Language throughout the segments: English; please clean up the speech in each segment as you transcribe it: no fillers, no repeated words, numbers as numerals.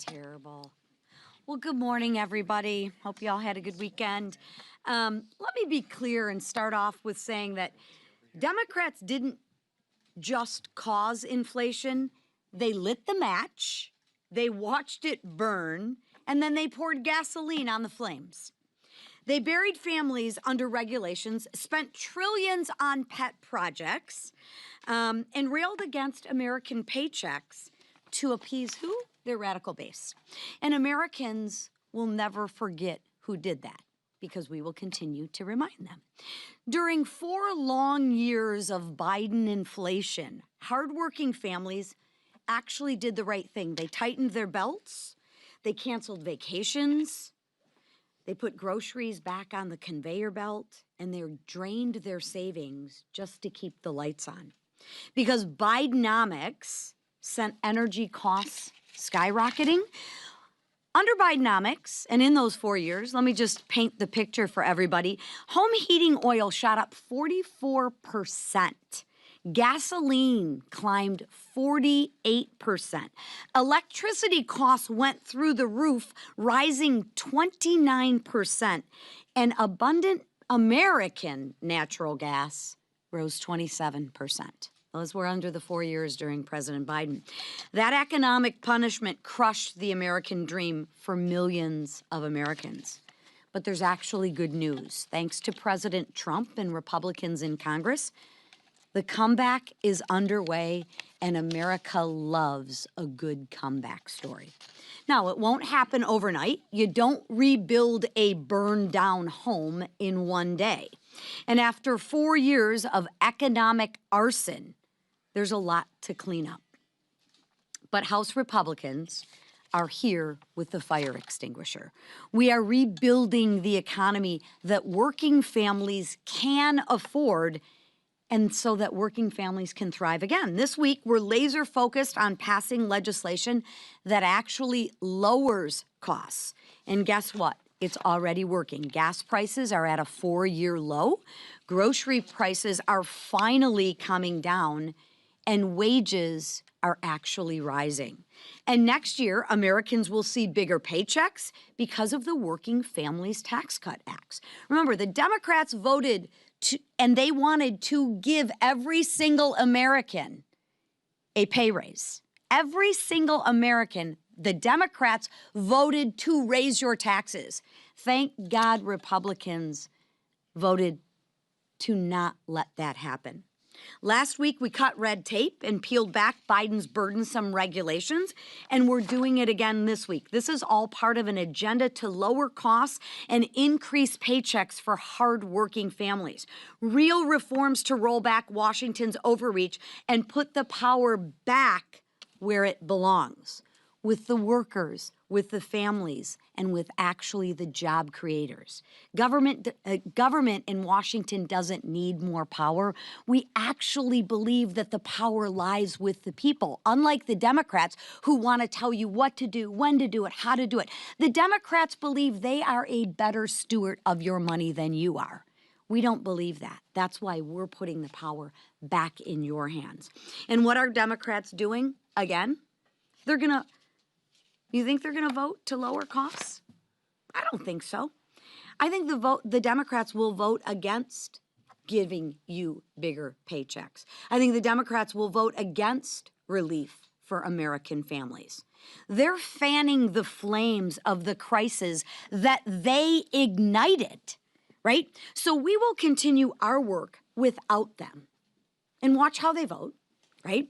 terrible. Well, good morning, everybody. Hope you all had a good weekend. Let me be clear and start off with saying that Democrats didn't just cause inflation, they lit the match, they watched it burn, and then they poured gasoline on the flames. They buried families under regulations, spent trillions on pet projects, and railed against American paychecks to appease who? Their radical base. And Americans will never forget who did that because we will continue to remind them. During 4 long years of Biden inflation, hardworking families actually did the right thing. They tightened their belts, they canceled vacations, they put groceries back on the conveyor belt, and they drained their savings just to keep the lights on. Because Bidenomics sent energy costs skyrocketing. Under Bidenomics, and in those 4 years, let me just paint the picture for everybody. Home heating oil shot up 44%. Gasoline climbed 48%. Electricity costs went through the roof, rising 29%. And abundant American natural gas rose 27%. Those were under the 4 years during President Biden. That economic punishment crushed the American dream for millions of Americans. But there's actually good news. Thanks to President Trump and Republicans in Congress, the comeback is underway, and America loves a good comeback story. Now, it won't happen overnight. You don't rebuild a burned down home in one day. And after 4 years of economic arson, there's a lot to clean up. But House Republicans are here with the fire extinguisher. We are rebuilding the economy that working families can afford, and so that working families can thrive again. This week, we're laser focused on passing legislation that actually lowers costs. And guess what? It's already working. Gas prices are at a 4-year low. Grocery prices are finally coming down, and wages are actually rising. And next year, Americans will see bigger paychecks because of the Working Families Tax Cut Acts. Remember, the Democrats voted and they wanted to give every single American a pay raise. Every single American, the Democrats voted to raise your taxes. Thank God Republicans voted to not let that happen. Last week, we cut red tape and peeled back Biden's burdensome regulations, and we're doing it again this week. This is all part of an agenda to lower costs and increase paychecks for hardworking families. Real reforms to roll back Washington's overreach and put the power back where it belongs, with the workers, with the families, and with actually the job creators. Government in Washington doesn't need more power. We actually believe that the power lies with the people, unlike the Democrats who want to tell you what to do, when to do it, how to do it. The Democrats believe they are a better steward of your money than you are. We don't believe that. That's why we're putting the power back in your hands. And what are Democrats doing? Again, you think they're going to vote to lower costs? I don't think so. I think the Democrats will vote against giving you bigger paychecks. I think the Democrats will vote against relief for American families. They're fanning the flames of the crisis that they ignited, right? So we will continue our work without them. And watch how they vote, right?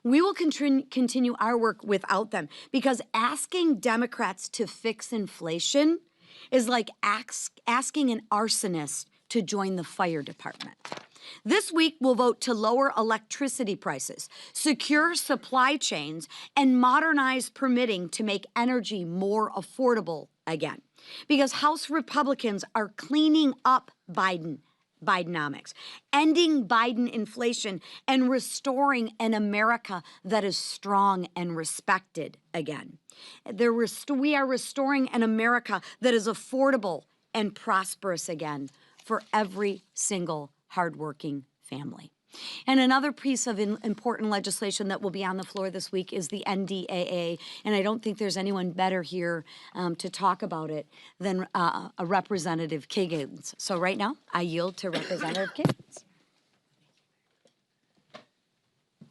We will continue our work without them, because asking Democrats to fix inflation is like asking an arsonist to join the fire department. This week, we'll vote to lower electricity prices, secure supply chains, and modernize permitting to make energy more affordable again. Because House Republicans are cleaning up Bidenomics, ending Biden inflation, and restoring an America that is strong and respected again. We are restoring an America that is affordable and prosperous again for every single hardworking family. And another piece of important legislation that will be on the floor this week is the NDAA. And I don't think there's anyone better here to talk about it than a Representative Kiggins. So right now, I yield to Representative Kiggins.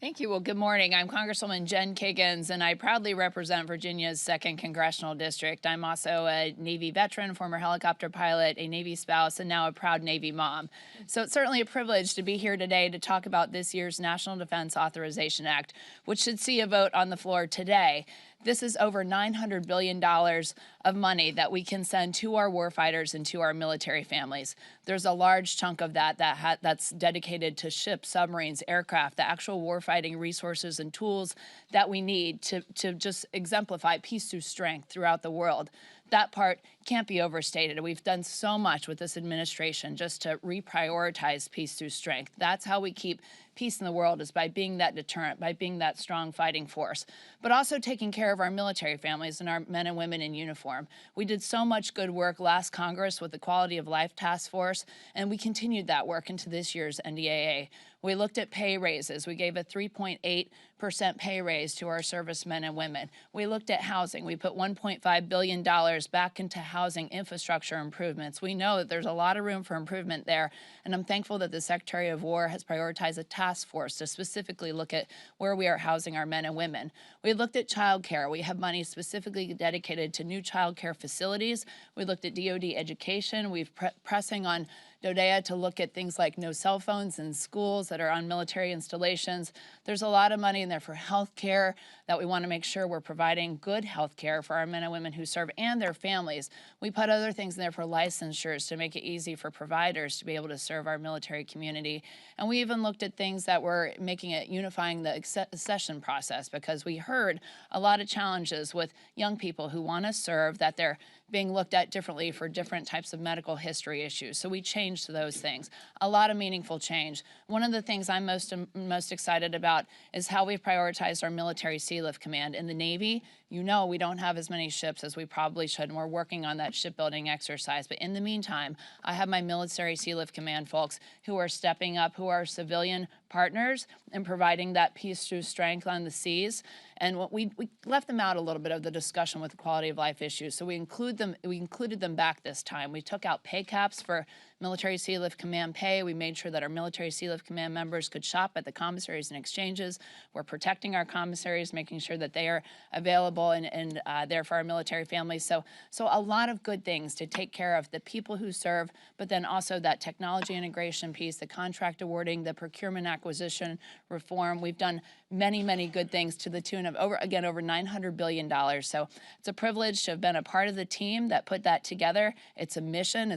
Thank you. Well, good morning. I'm Congresswoman Jen Kiggins, and I proudly represent Virginia's 2nd Congressional District. I'm also a Navy veteran, former helicopter pilot, a Navy spouse, and now a proud Navy mom. So it's certainly a privilege to be here today to talk about this year's National Defense Authorization Act, which should see a vote on the floor today. This is over $900 billion of money that we can send to our warfighters and to our military families. There's a large chunk of that's dedicated to ships, submarines, aircraft, the actual warfighting resources and tools that we need to just exemplify peace through strength throughout the world. That part can't be overstated. We've done so much with this administration just to reprioritize peace through strength. That's how we keep peace in the world, is by being that deterrent, by being that strong fighting force, but also taking care of our military families and our men and women in uniform. We did so much good work last Congress with the Quality of Life Task Force, and we continued that work into this year's NDAA. We looked at pay raises. We gave a 3.8% pay raise to our servicemen and women. We looked at housing. We put $1.5 billion back into housing infrastructure improvements. We know that there's a lot of room for improvement there, and I'm thankful that the Secretary of War has prioritized a task force to specifically look at where we are housing our men and women. We looked at child care. We have money specifically dedicated to new child care facilities. We looked at DoD education. We've pressing on DODEA to look at things like no cell phones in schools that are on military installations. There's a lot of money in there for health care that we want to make sure we're providing good health care for our men and women who serve and their families. We put other things in there for licensures to make it easy for providers to be able to serve our military community. And we even looked at things that were making it unifying the accession process, because we heard a lot of challenges with young people who want to serve, that they're being looked at differently for different types of medical history issues. So we changed those things. A lot of meaningful change. One of the things I'm most excited about is how we've prioritized our military Sea Lift Command. In the Navy, you know, we don't have as many ships as we probably should, and we're working on that shipbuilding exercise. But in the meantime, I have my military Sea Lift Command folks who are stepping up, who are civilian partners and providing that peace through strength on the seas. And we left them out a little bit of the discussion with the quality of life issues. So we included them back this time. We took out pay caps for military Sea Lift Command pay. We made sure that our military Sea Lift Command members could shop at the commissaries and exchanges. We're protecting our commissaries, making sure that they are available and there for our military families. So a lot of good things to take care of the people who serve, but then also that technology integration piece, the contract awarding, the procurement acquisition reform. We've done many, many good things to the tune of over $900 billion. So it's a privilege to have been a part of the team that put that together. It's a mission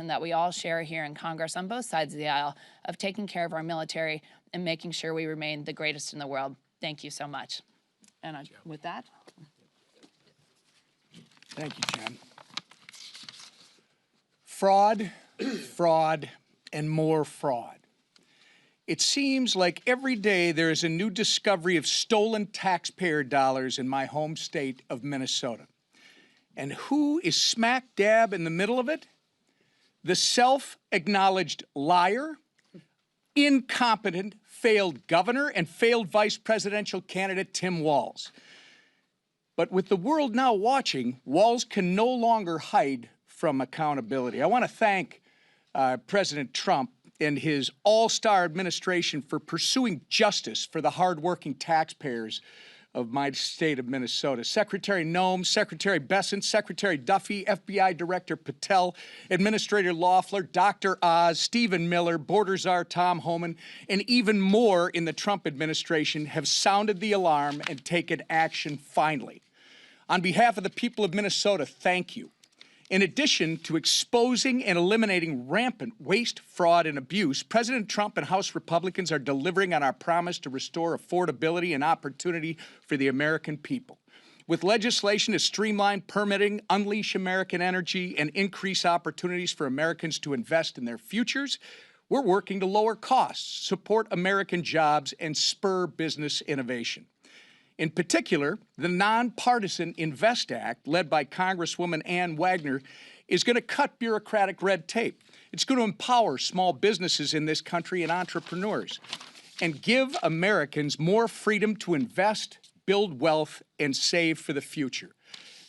that we all share here in Congress on both sides of the aisle, of taking care of our military and making sure we remain the greatest in the world. Thank you so much. And with that. Thank you, Jen. Fraud, fraud, and more fraud. It seems like every day there is a new discovery of stolen taxpayer dollars in my home state of Minnesota. And who is smack dab in the middle of it? The self-acknowledged liar, incompetent, failed governor, and failed vice presidential candidate Tim Walz. But with the world now watching, Walz can no longer hide from accountability. I want to thank President Trump and his all-star administration for pursuing justice for the hardworking taxpayers of my state of Minnesota. Secretary Noem, Secretary Bessent, Secretary Duffy, FBI Director Patel, Administrator Loeffler, Dr. Oz, Stephen Miller, Border Czar Tom Homan, and even more in the Trump administration have sounded the alarm and taken action finally. On behalf of the people of Minnesota, thank you. In addition to exposing and eliminating rampant waste, fraud, and abuse, President Trump and House Republicans are delivering on our promise to restore affordability and opportunity for the American people. With legislation to streamline permitting, unleash American energy, and increase opportunities for Americans to invest in their futures, we're working to lower costs, support American jobs, and spur business innovation. In particular, the nonpartisan INVEST Act, led by Congresswoman Ann Wagner, is going to cut bureaucratic red tape. It's going to empower small businesses in this country and entrepreneurs. and give Americans more freedom to invest, build wealth, and save for the future.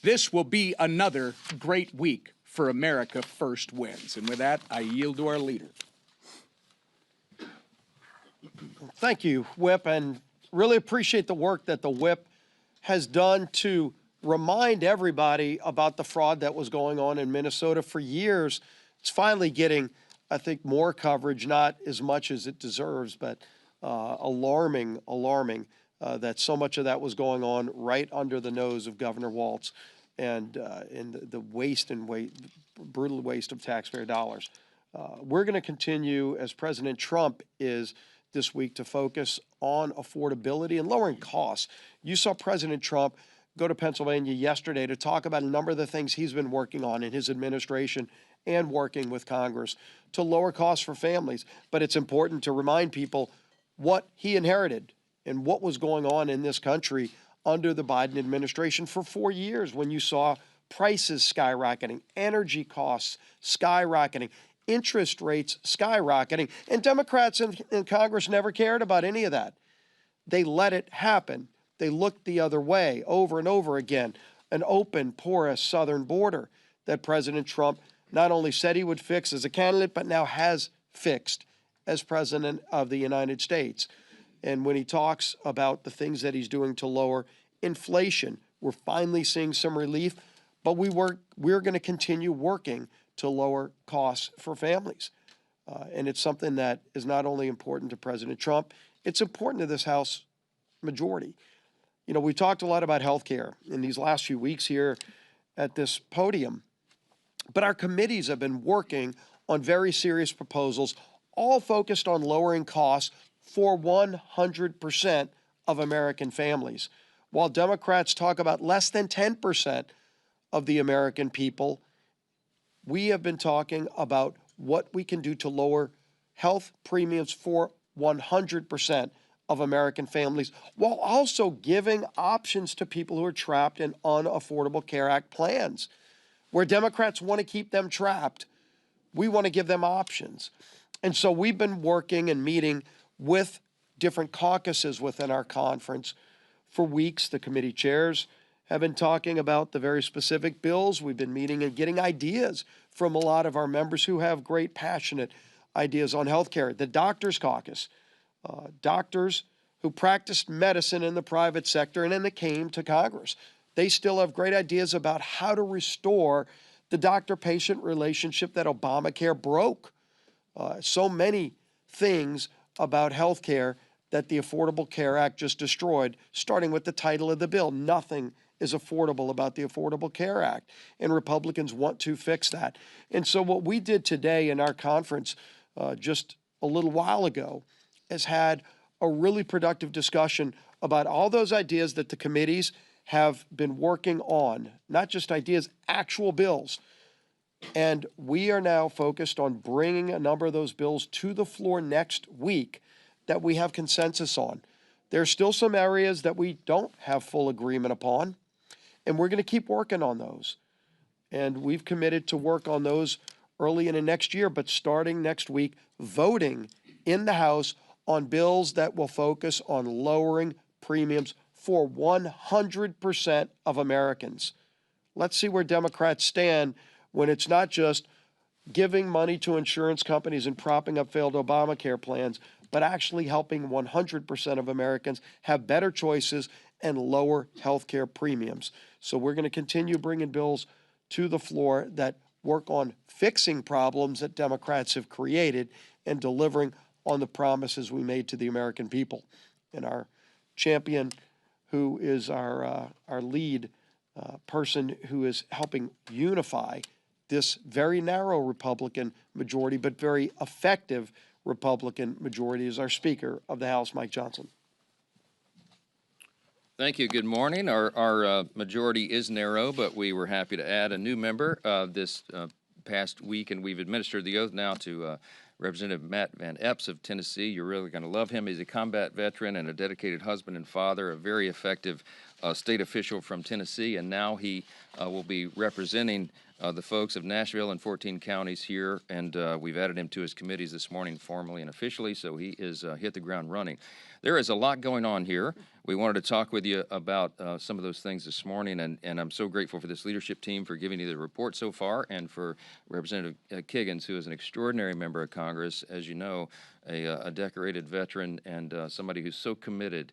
This will be another great week for America First Wins. And with that, I yield to our leader. Thank you, Whip, and really appreciate the work that the Whip has done to remind everybody about the fraud that was going on in Minnesota for years. It's finally getting, I think, more coverage, not as much as it deserves, but alarming that so much of that was going on right under the nose of Governor Walz, and the brutal waste of taxpayer dollars. We're going to continue, as President Trump is this week, to focus on affordability and lowering costs. You saw President Trump go to Pennsylvania yesterday to talk about a number of the things he's been working on in his administration and working with Congress to lower costs for families. But it's important to remind people what he inherited and what was going on in this country under the Biden administration for 4 years, when you saw prices skyrocketing, energy costs skyrocketing, interest rates skyrocketing, and Democrats in Congress never cared about any of that. They let it happen. They looked the other way over and over again. An open, porous southern border that President Trump not only said he would fix as a candidate, but now has fixed as President of the United States. And when he talks about the things that he's doing to lower inflation, we're finally seeing some relief, but we're going to continue working to lower costs for families. And it's something that is not only important to President Trump, it's important to this House majority. You know, we talked a lot about health care in these last few weeks here at this podium, but our committees have been working on very serious proposals, all focused on lowering costs for 100% of American families. While Democrats talk about less than 10% of the American people, we have been talking about what we can do to lower health premiums for 100% of American families, while also giving options to people who are trapped in unaffordable Care Act plans. Where Democrats want to keep them trapped, we want to give them options. And so we've been working and meeting with different caucuses within our conference for weeks. The committee chairs have been talking about the very specific bills. We've been meeting and getting ideas from a lot of our members who have great, passionate ideas on health care. The Doctors Caucus, doctors who practiced medicine in the private sector and then they came to Congress. They still have great ideas about how to restore the doctor-patient relationship that Obamacare broke. So many things about health care that the Affordable Care Act just destroyed, starting with the title of the bill. Nothing is affordable about the Affordable Care Act, and Republicans want to fix that. And so what we did today in our conference just a little while ago is had a really productive discussion about all those ideas that the committees have been working on, not just ideas, actual bills. And we are now focused on bringing a number of those bills to the floor next week that we have consensus on. There are still some areas that we don't have full agreement upon, and we're going to keep working on those. And we've committed to work on those early in the next year, but starting next week, voting in the House on bills that will focus on lowering premiums for 100% of Americans. Let's see where Democrats stand when it's not just giving money to insurance companies and propping up failed Obamacare plans, but actually helping 100% of Americans have better choices and lower health care premiums. So we're going to continue bringing bills to the floor that work on fixing problems that Democrats have created and delivering on the promises we made to the American people. And our champion, who is our lead person who is helping unify this very narrow Republican majority, but very effective Republican majority, is our Speaker of the House, Mike Johnson. Thank you. Good morning. Our majority is narrow, but we were happy to add a new member this past week, and we've administered the oath now to Representative Matt Van Epps of Tennessee. You're really going to love him. He's a combat veteran and a dedicated husband and father, a very effective state official from Tennessee, and now he will be representing the folks of Nashville and 14 counties here, and we've added him to his committees this morning formally and officially, so he is hit the ground running. There is a lot going on here. We wanted to talk with you about some of those things this morning, and I'm so grateful for this leadership team for giving you the report so far, and for Representative Kiggins, who is an extraordinary member of Congress, as you know, a decorated veteran and somebody who's so committed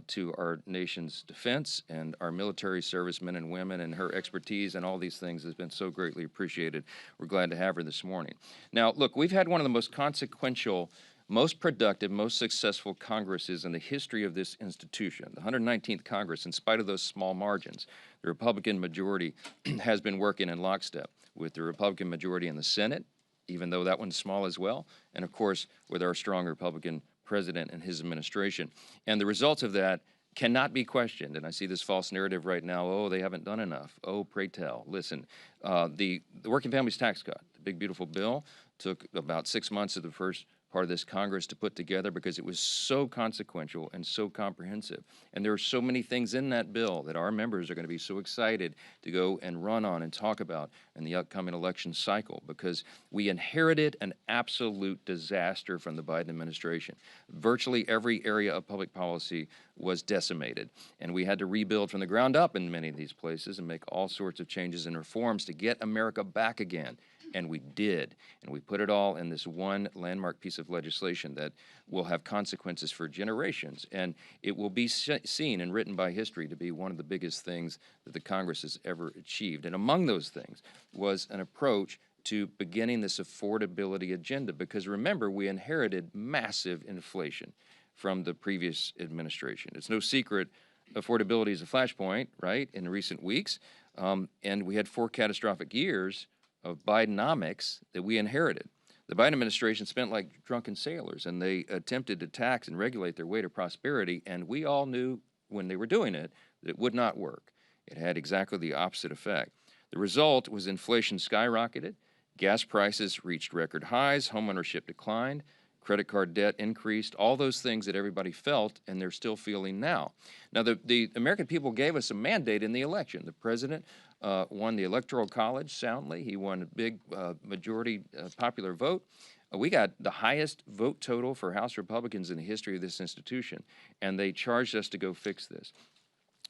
to our nation's defense and our military servicemen and women, and her expertise and all these things has been so greatly appreciated. We're glad to have her this morning. Now, look, we've had one of the most consequential, most productive, most successful Congresses in the history of this institution, the 119th Congress. In spite of those small margins, the Republican majority has been working in lockstep with the Republican majority in the Senate, even though that one's small as well, and of course with our strong Republican president and his administration. And the results of that cannot be questioned. And I see this false narrative right now, oh, they haven't done enough. Oh, pray tell. Listen, the Working Families Tax Cut, the big, beautiful bill, took about 6 months of the first part of this Congress to put together because it was so consequential and so comprehensive. And there are so many things in that bill that our members are going to be so excited to go and run on and talk about in the upcoming election cycle, because we inherited an absolute disaster from the Biden administration. Virtually every area of public policy was decimated, and we had to rebuild from the ground up in many of these places and make all sorts of changes and reforms to get America back again. And we did, and we put it all in this one landmark piece of legislation that will have consequences for generations, and it will be seen and written by history to be one of the biggest things that the Congress has ever achieved. And among those things was an approach to beginning this affordability agenda, because remember, we inherited massive inflation from the previous administration. It's no secret affordability is a flashpoint, right, in recent weeks, and we had 4 catastrophic years of Bidenomics that we inherited. The Biden administration spent like drunken sailors, and they attempted to tax and regulate their way to prosperity, and we all knew when they were doing it that it would not work. It had exactly the opposite effect. The result was inflation skyrocketed, gas prices reached record highs, homeownership declined, credit card debt increased, all those things that everybody felt and they're still feeling now. Now, the American people gave us a mandate in the election. The president won the Electoral College soundly. He won a big majority popular vote. We got the highest vote total for House Republicans in the history of this institution, and they charged us to go fix this.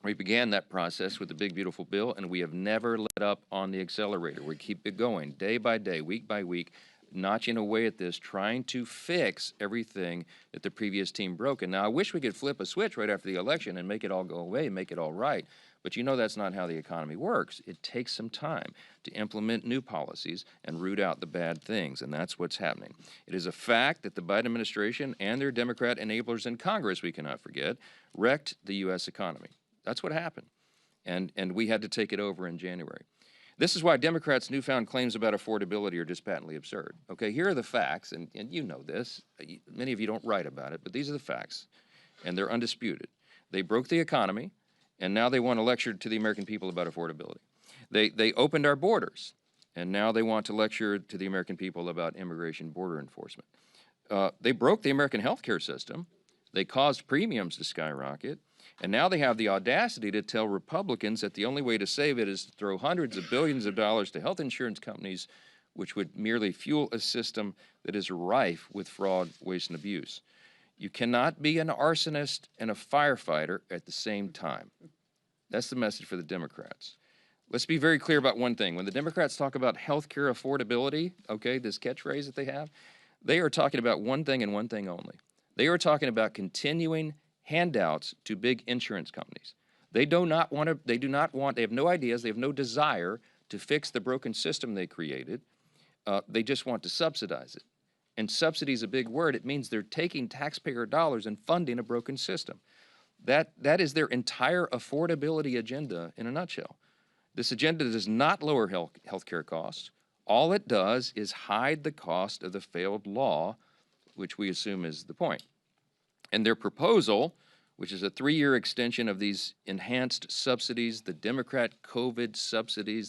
We began that process with the big, beautiful bill, and we have never let up on the accelerator. We keep it going day by day, week by week, notching away at this, trying to fix everything that the previous team broke. And now I wish we could flip a switch right after the election and make it all go away, make it all right. But you know that's not how the economy works. It takes some time to implement new policies and root out the bad things, and that's what's happening. It is a fact that the Biden administration and their Democrat enablers in Congress, we cannot forget, wrecked the U.S. economy. That's what happened, and we had to take it over in January. This is why Democrats' newfound claims about affordability are just patently absurd. Okay, here are the facts, and you know this. Many of you don't write about it, but these are the facts, and they're undisputed. They broke the economy, and now they want to lecture to the American people about affordability. They opened our borders, and now they want to lecture to the American people about immigration border enforcement. They broke the American health care system. They caused premiums to skyrocket. And now they have the audacity to tell Republicans that the only way to save it is to throw hundreds of billions of dollars to health insurance companies, which would merely fuel a system that is rife with fraud, waste, and abuse. You cannot be an arsonist and a firefighter at the same time. That's the message for the Democrats. Let's be very clear about one thing. When the Democrats talk about health care affordability, okay, this catchphrase that they are talking about one thing and one thing only. They are talking about continuing handouts to big insurance companies. They have no ideas, they have no desire to fix the broken system they created. They just want to subsidize it. And subsidy is a big word. It means they're taking taxpayer dollars and funding a broken system. That is their entire affordability agenda in a nutshell. This agenda does not lower health care costs. All it does is hide the cost of the failed law, which we assume is the point. And their proposal, which is a 3-year extension of these enhanced subsidies, the Democrat COVID subsidies,